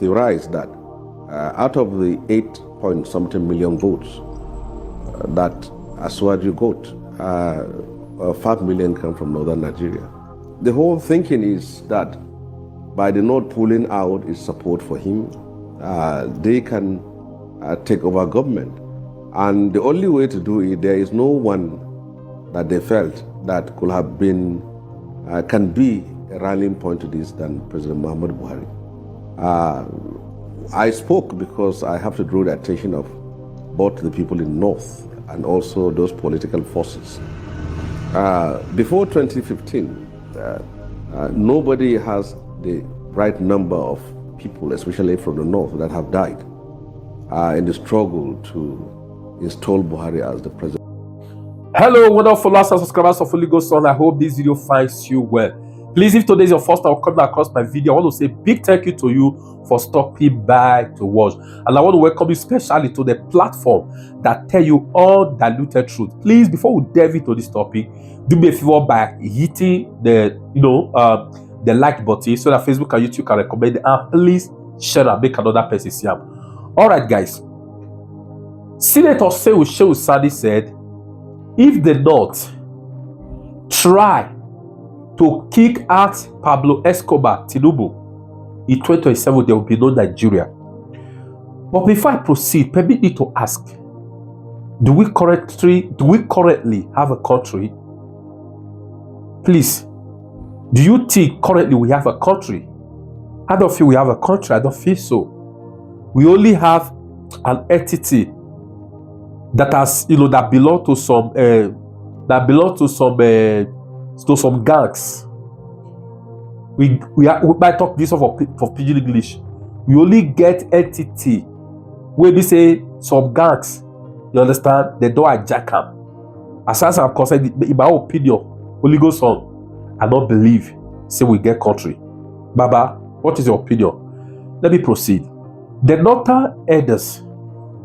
theorized that out of the 8 point something million votes that Aswaju got, 5 million come from northern Nigeria. The whole thinking is that by the North pulling out its support for him, they can take over government. And the only way to do it, there is no one that they felt that could have been, can be a rallying point to this than President Muhammad Buhari. I spoke because I have to draw the attention of both the people in North and also those political forces. Before 2015, nobody has the right number of people, especially from the North, that have died in the struggle to install Buhari as the president. Hello, wonderful followers and subscribers of Holy Ghost Son. I hope this video finds you well. Please, if today is your first time coming across my video, I want to say big thank you to you for stopping by to watch. And I want to welcome you especially to the platform that tell you undiluted truth. Please, before we delve into this topic, do me a favor by hitting the the like button so that Facebook and YouTube can recommend it. And please share and make another person see them. All right, guys. Senator Shehu Sani said, if the North try to kick out Pablo Escobar, Tinubu, in 2027, there will be no Nigeria. But before I proceed, permit me to ask, do we currently have a country? Please, do you think currently we have a country? I don't feel we have a country. I don't feel so. We only have an entity that has, that belong to some gangs. We might talk this for pidgin English. We only get entity where we say some gangs. You understand? They don't hijack them. As far as I'm concerned, in my opinion, Holy Ghost Son, I don't believe say we get country. Baba, what is your opinion? Let me proceed. The northern elders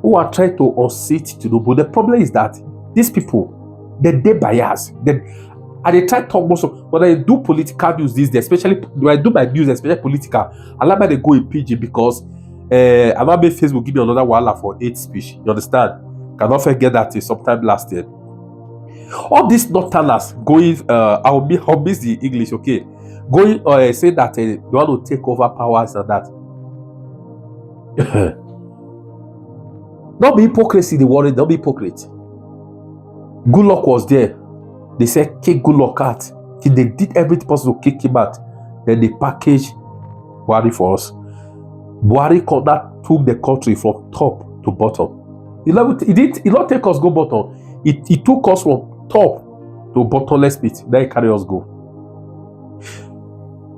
who are trying to unseat Tinubu, the problem is that these people, they bias. And they try to talk most of, when I do political news these days, especially when I do my news, especially political, I like when they go in PG because I might make Facebook give me another walla for hate speech. You understand? Cannot forget that sometime last year. All these northerners going, I'll miss the English, okay? Going say that they want to take over powers and that. Not be hypocrisy, they worry, don't be hypocrite. Good luck was there. They said kick good luck out. They did everything possible to kick him out. Then they packaged Buhari for us. Buhari took the country from top to bottom. It did not take us go bottom. It took us from top to bottomless pit. Then it carry us go.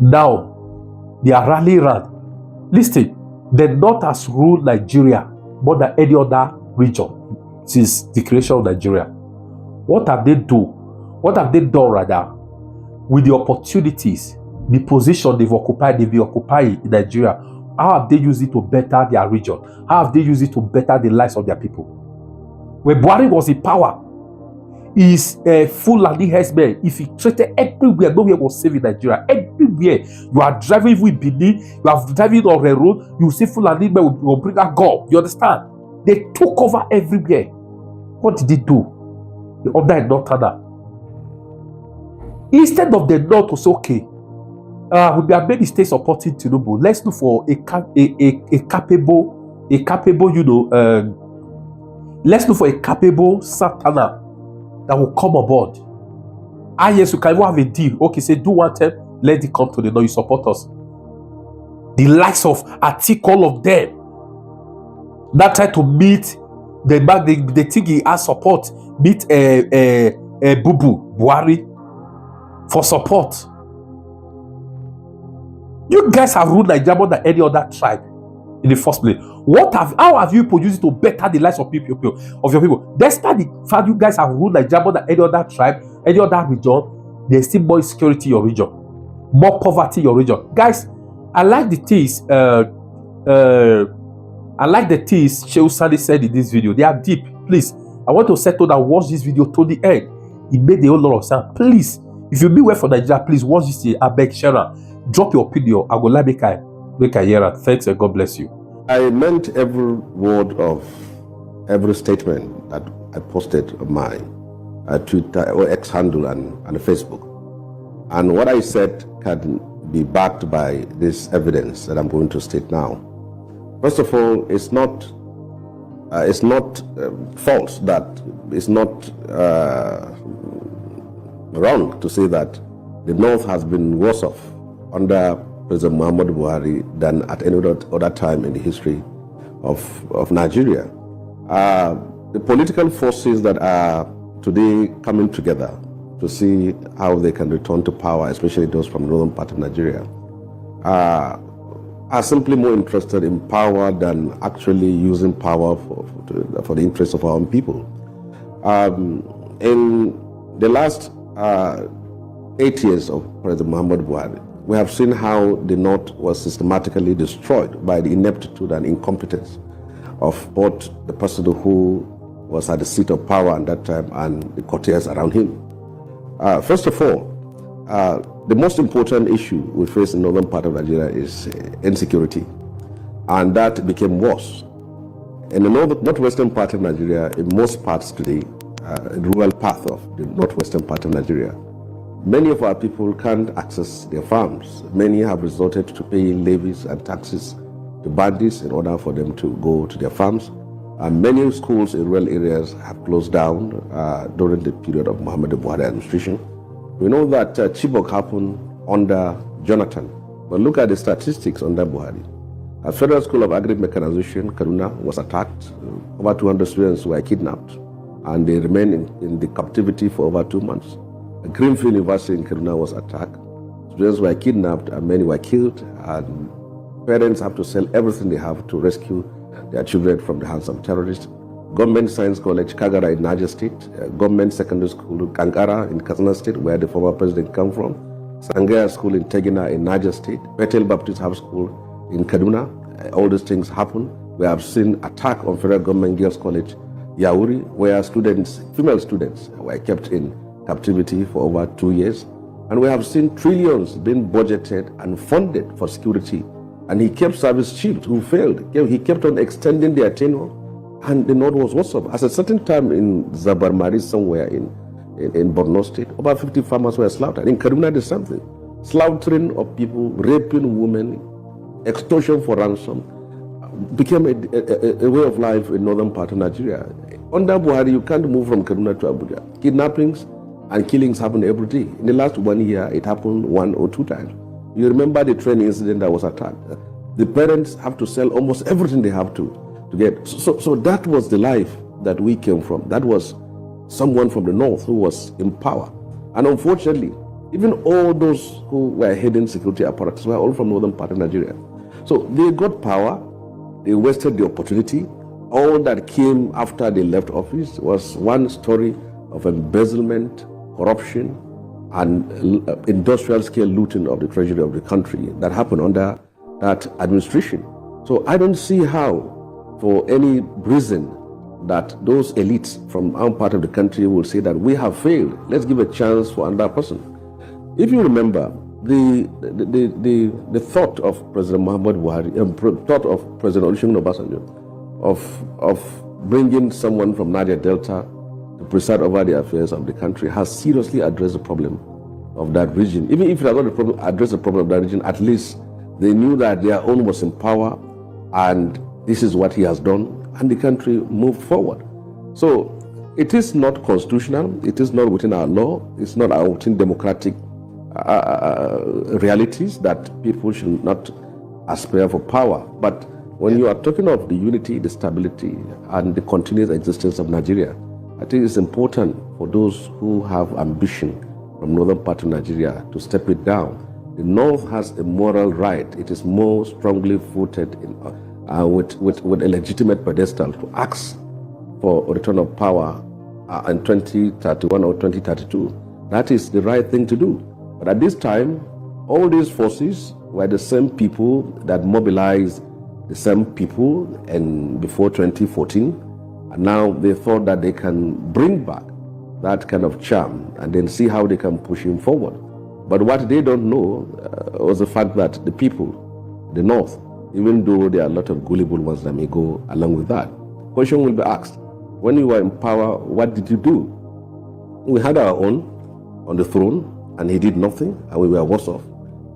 Now, they are rallying around. Listen, the North has ruled Nigeria more than any other region since the creation of Nigeria. What have they done? What have they done rather with the opportunities, the position they've occupied in Nigeria? How have they used it to better their region? How have they used it to better the lives of their people? When Buhari was in power, he's a Fulani herdsman. If he treated everywhere, nowhere was safe in Nigeria. Everywhere. You are driving with Benin, you are driving on the road, you see Fulani men will bring a gun. You understand? They took over everywhere. What did they do? The other and northerner. Instead of the North to say, okay, we have made mistakes supporting Tinubu. Let's look for a capable, let's look for a capable Santana that will come aboard. Yes, you can even have a deal. Okay, say do one time, let it come to the North. You support us. The likes of Atik, all of them, that try to meet the back, they think he has support. Meet Bubu Buhari for support. You guys have ruled Nigeria more than any other tribe in the first place. How have you used it to better the lives of your people? Despite the fact you guys have ruled Nigeria more than any other tribe, any other region, there's still more insecurity in your region, more poverty in your region. Guys, I like the things Shehu Sani said in this video. They are deep. Please, I want to settle down, watch this video to the end. It made a whole lot of sense. Please, if you be well for Nigeria, please watch this. I beg, share. Drop your opinion. I will like make I hear it. Thanks and God bless you. I meant every word of every statement that I posted on my Twitter or X handle and Facebook. And what I said can be backed by this evidence that I'm going to state now. First of all, it's not false, that it's not wrong to say that the North has been worse off under President Muhammadu Buhari than at any other time in the history of Nigeria. The political forces that are today coming together to see how they can return to power, especially those from the northern part of Nigeria, are simply more interested in power than actually using power for the interests of our own people. In the last 8 years of President Muhammadu Buhari, we have seen how the North was systematically destroyed by the ineptitude and incompetence of both the person who was at the seat of power at that time and the courtiers around him. First of all, the most important issue we face in the northern part of Nigeria is insecurity, and that became worse. In the northwestern part of Nigeria, in most parts today, the rural path of the northwestern part of Nigeria, many of our people can't access their farms. Many have resorted to paying levies and taxes to bandits in order for them to go to their farms. And many schools in rural areas have closed down during the period of Muhammadu Buhari administration. We know that Chibok happened under Jonathan, but look at the statistics under Buhari. A Federal School of Agri-Mechanization, Kaduna, was attacked. Over 200 students were kidnapped, and they remained in the captivity for over 2 months. A Greenfield University in Kaduna was attacked. Students were kidnapped, and many were killed, and parents have to sell everything they have to rescue their children from the hands of terrorists. Government Science College, Kagara in Niger State, Government Secondary School, Kankara in Katsina State, where the former president came from, Sangaya School in Tegina in Niger State, Bethel Baptist House School in Kaduna. All these things happen. We have seen attack on Federal Government Girls College, Yauri, where female students, were kept in captivity for over 2 years. And we have seen trillions being budgeted and funded for security. And he kept service chiefs who failed. He kept on extending their tenure, and the North was worse off. At a certain time in Zabarmari, somewhere in Borno State, about 50 farmers were slaughtered. In Kaduna, the same thing. Slaughtering of people, raping women, extortion for ransom became a way of life in northern part of Nigeria. Under Buhari, you can't move from Kaduna to Abuja. Kidnappings and killings happen every day. In the last 1 year, it happened 1 or 2 times. You remember the train incident that was attacked. The parents have to sell almost everything they have to get. So that was the life that we came from. That was someone from the north who was in power. And unfortunately, even all those who were heading security apparatus were all from northern part of Nigeria. So they got power, they wasted the opportunity. All that came after they left office was one story of embezzlement, corruption, and industrial scale looting of the treasury of the country that happened under that administration. So I don't see how, for any reason, that those elites from our part of the country will say that we have failed. Let's give a chance for another person. If you remember, the thought of President Muhammadu Buhari, thought of President Olusegun Obasanjo, of bringing someone from Niger Delta to preside over the affairs of the country has seriously addressed the problem of that region. Even if it has not addressed the problem of that region, at least they knew that their own was in power, and this is what he has done, and the country moved forward. So it is not constitutional, it is not within our law, it's not within democratic realities that people should not aspire for power. But when you are talking of the unity, the stability, and the continuous existence of Nigeria, I think it's important for those who have ambition from northern part of Nigeria to step it down. The North has a moral right. It is more strongly footed in, with a legitimate pedestal to ask for a return of power in 2031 or 2032. That is the right thing to do. But at this time, all these forces were the same people that mobilized the same people before 2014. And now they thought that they can bring back that kind of charm and then see how they can push him forward. But what they don't know was the fact that the people the North, even though there are a lot of gullible ones that may go along with that. Question will be asked, when you were in power, what did you do? We had our own on the throne, and he did nothing, and we were worse off.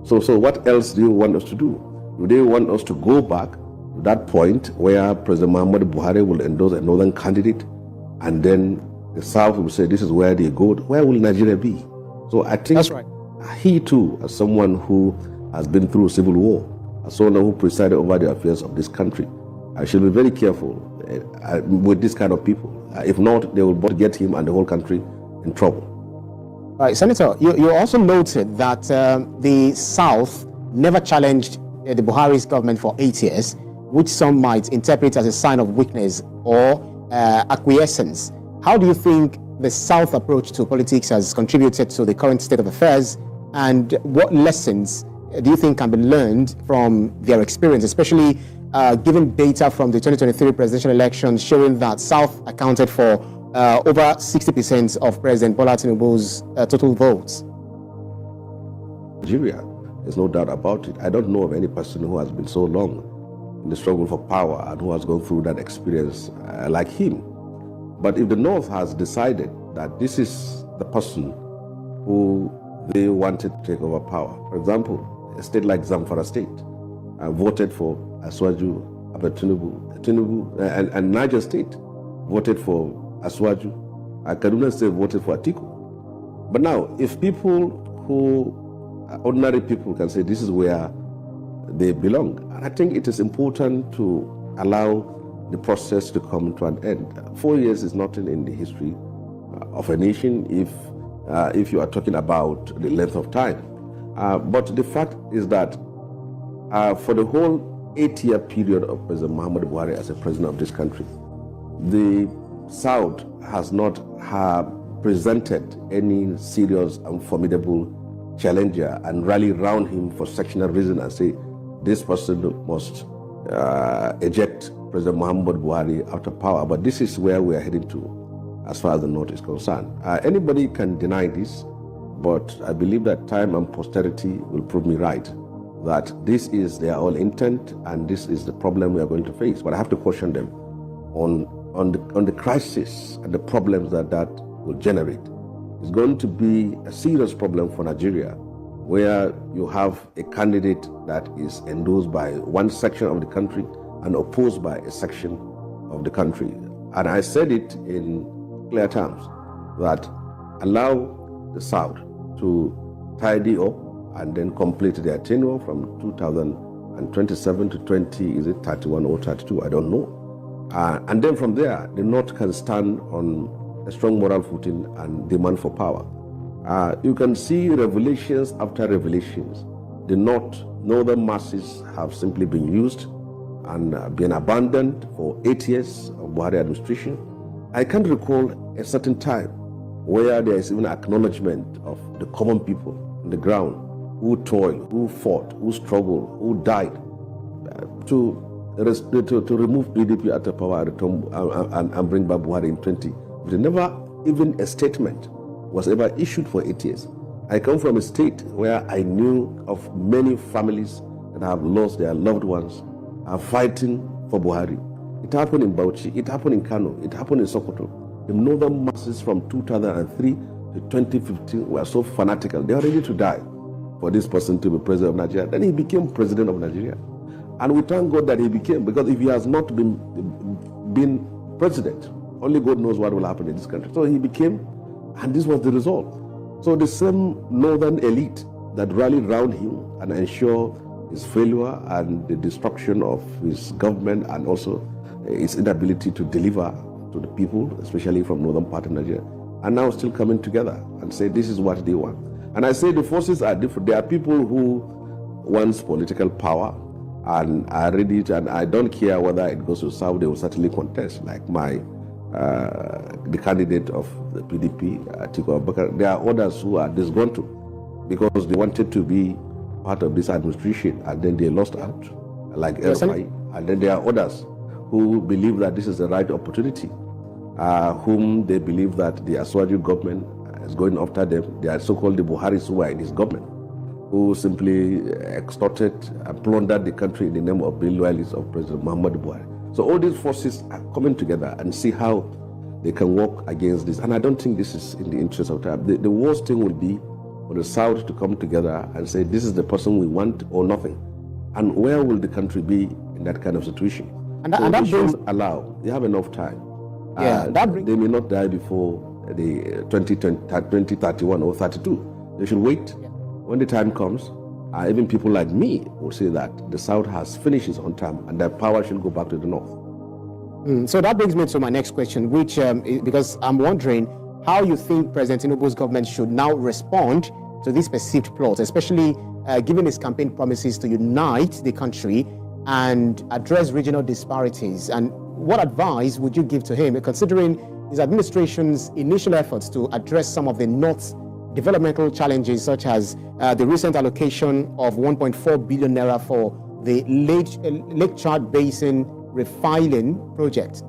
So what else do you want us to do? Do they want us to go back to that point where President Muhammadu Buhari will endorse a northern candidate, and then the South will say this is where they go? Where will Nigeria be? So I think that's right. He too, as someone who has been through civil war, as someone who presided over the affairs of this country, I should be very careful with this kind of people. If not, they will both get him and the whole country in trouble. Right, Senator, you also noted that the South never challenged the Buhari's government for 8 years, which some might interpret as a sign of weakness or acquiescence. How do you think the South approach to politics has contributed to the current state of affairs, and what lessons do you think can be learned from their experience, especially given data from the 2023 presidential elections showing that South accounted for over 60% of President Bola Tinubu's total votes? Nigeria, there's no doubt about it. I don't know of any person who has been so long in the struggle for power and who has gone through that experience like him. But if the North has decided that this is the person who they wanted to take over power, for example, a state like Zamfara State voted for Aswaju Tinubu, and Niger State voted for Aswaju, Kaduna State voted for Atiku. But now, if people ordinary people can say this is where they belong, I think it is important to allow the process to come to an end. 4 years is nothing in the history of a nation if you are talking about the length of time. But the fact is that for the whole 8-year period of President Muhammadu Buhari as a president of this country, the South has not presented any serious and formidable challenger and rally around him for sectional reason and say this person must eject President Muhammadu Buhari out of power. But this is where we are heading to as far as the North is concerned. Anybody can deny this, but I believe that time and posterity will prove me right, that this is their whole intent and this is the problem we are going to face. But I have to caution them on the crisis and the problems that will generate. It's going to be a serious problem for Nigeria, where you have a candidate that is endorsed by one section of the country and opposed by a section of the country. And I said it in clear terms, that allow the South to tidy up and then complete their tenure from 2027 to 31 or 32, I don't know. And then from there, the North can stand on a strong moral footing and demand for power. You can see revelations after revelations. The northern masses have simply been used and been abandoned for 8 years of Buhari administration. I can't recall a certain time where there is even acknowledgement of the common people on the ground who toiled, who fought, who struggled, who died to remove PDP out of power and bring back Buhari in 20. But never even a statement was ever issued for 8 years. I come from a state where I knew of many families that have lost their loved ones are fighting for Buhari. It happened in Bauchi, it happened in Kano, it happened in Sokoto. The northern masses from 2003 to 2015 were so fanatical. They are ready to die for this person to be president of Nigeria. Then he became president of Nigeria. And we thank God that he became, because if he has not been president, only God knows what will happen in this country. So he became, and this was the result. So the same northern elite that rallied around him and ensured his failure and the destruction of his government and also his inability to deliver to the people, especially from northern part of Nigeria, are now still coming together and say this is what they want. And I say the forces are different. There are people who want political power and are ready to, and I don't care whether it goes to South, they will certainly contest, like the candidate of the PDP, Atiku Abubakar. There are others who are disgruntled because they wanted to be part of this administration and then they lost out, like LFI. And then there are others who believe that this is the right opportunity, whom they believe that the Aswaju government is going after them. They are so-called the Buharis who are in his government, who simply extorted and plundered the country in the name of being loyalists of President Muhammadu Buhari. So all these forces are coming together and see how they can work against this. And I don't think this is in the interest of time. The worst thing would be for the South to come together and say, this is the person we want or nothing. And where will the country be in that kind of situation? And so that brings... allow. They have enough time. Yeah, they may not die before the 2031 or 32. They should wait. Yeah. When the time comes, even people like me will say that the South has finished its own term and that power should go back to the North. So that brings me to my next question, which, because I'm wondering how you think President Tinubu's government should now respond to these perceived plots, especially given his campaign promises to unite the country and address regional disparities. And what advice would you give to him, considering his administration's initial efforts to address some of the North's developmental challenges, such as the recent allocation of 1.4 billion naira for the Lake Chad Basin refiling project?